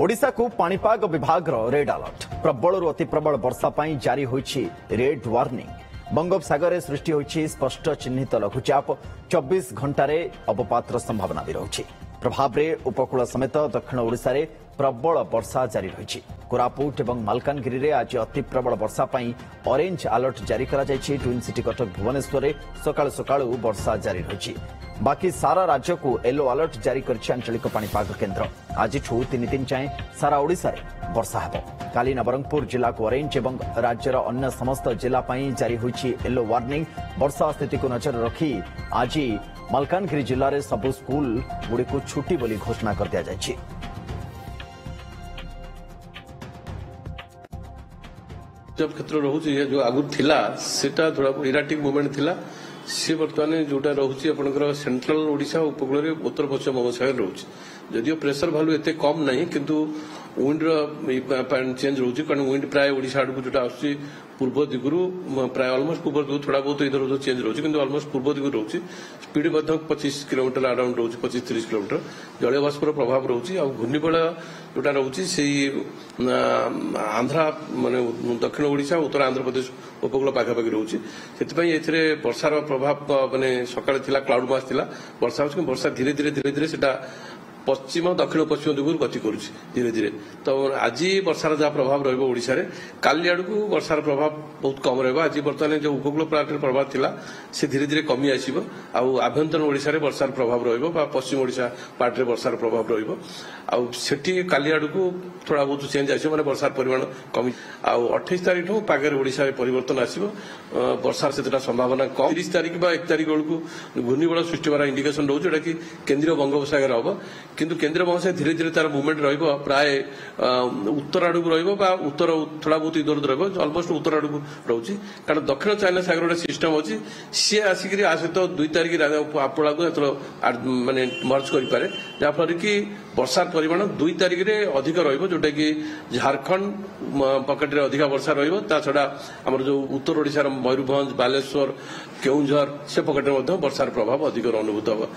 ओडिशा को पाणीपाग विभाग red alert प्रबल अति प्रबल वर्षा पर जारी होइछि रेड वार्निंग। बंगोपसागर में सृष्टि होइछि स्पष्ट चिन्हित लघुचाप 24 घंटे अवपातर संभावना भी रही। प्रभाव में उपकूल समेत दक्षिण ओडिशा रे प्रबल वर्षा जारी रही। कोरापुट और मालकानगिरी में आज अति प्रबल वर्षा पर ऑरेंज अलर्ट जारी करा जायछि। ट्विन सिटी कटक भुवनेश्वर में सकाळु सकाळु वर्षा जारी रही। बाकी सारा राज्य को येलो अलर्ट जारी करछि आंचलिक पाणीपाग केन्द्र। आज 3 दिन जाए सारा ओडिशा रे वर्षा हेबो। काली नवरंगपुर जिला को ऑरेंज और राज्यर अन्य समस्त जिला जारी होइछि येलो वार्निंग। वर्षा स्थिति को नजर रखी आज मालकानगिरी जिले में सबु स्कूल गुड़ी को छुट्टी बोली घोषणा कर दिया जायछि। जब क्षेत्र रोचे जो आगुरी थिला सेटा थोड़ा इराटिक मूवमेंट थिला सी बर्तमान जोटा रोचे आपनकर सेंट्रल ओडिशा उपकूल उत्तर पश्चिम बंगोपसागर रोचे जदिव प्रेशर भैल्यू एते कम नहीं किंतु विंड चेंज रोचे कारण विंड प्राय ओडिशा आड़ को जोटा आसुची पूर्व दिगुरु प्राय ऑलमोस्ट पूर्व दिगु थोड़ा बहुत इधर उधर चेंज रोचे किंतु ऑलमोस्ट पूर्व दिगु रोचे स्पीड 25 किलोमीटर अराउंड रोचे 25-30 किलोमीटर जलीय बाष्पर प्रभाव रोचे आ घूर्णिबल जोटा रोचे से आंध्रा माने दक्षिण ओडिशा उत्तर आंध्र प्रदेश उपकूल पाखापाखि रोचे से वर्षार प्रभाव माने सकाळे थिला क्लाउड मास थिला वर्षा होछि वर्षा धीरे धीरे सेटा पश्चिम दक्षिण पश्चिम दिगुर गति करुछि धीरे धीरे। तो आज वर्षार जहाँ प्रभाव रहिबो ओडिशा रे काली आड़ को वर्षार प्रभाव बहुत कम रहिबो। आज बर्तमान जो उपकूल पार्टर प्रभाव थिला से धीरे धीरे कमी आसीबो आ आभ्यंतर ओडिशा रे वर्षार प्रभाव रहिबो बा पश्चिम ओडिशा पार्ट रे वर्षार प्रभाव रहिबो आ सेठी काली आड़ को थोड़ा बहुत चेंज आसीबो माने वर्षार परिमाण कमी आ 28 तारिख ठू पागर ओडिशा रे परिवर्तन आसीबो वर्षार सेटा संभावना कम। 30 तारिख बा 1 तारिख बेलकू घूर्णिबल सृष्टि होबार इंडिकेशन रहउछ जोटा कि केंद्रीय बंगोपसागर हबो किंतु केंद्रीय बंगोपसागर धीरे धीरे तार मूवमेंट रहिबो प्राय उत्तर आड़ को रहिबो बा उत्तर थोड़ा बहुत इधर उधर रहिबो ऑलमोस्ट उत्तर आड़ को रहउछि कारण दक्षिण चाइना सागर गोटे सिस्टम अछि सी आसिक आ सहित 2 तारिख आपड़ा को माने मर्ज करि पारे जा फल कि वर्षार परिमाण 2 तारिख रे अधिक रहिबो जोटा कि झारखंड पकेट रे अधिक वर्षा रहिबो ता छडा हमर जो उत्तर ओडिसा मयूरभंज बालेश्वर केउंझर से पकेट रे वर्षार प्रभाव अधिक अनुभूत होबो।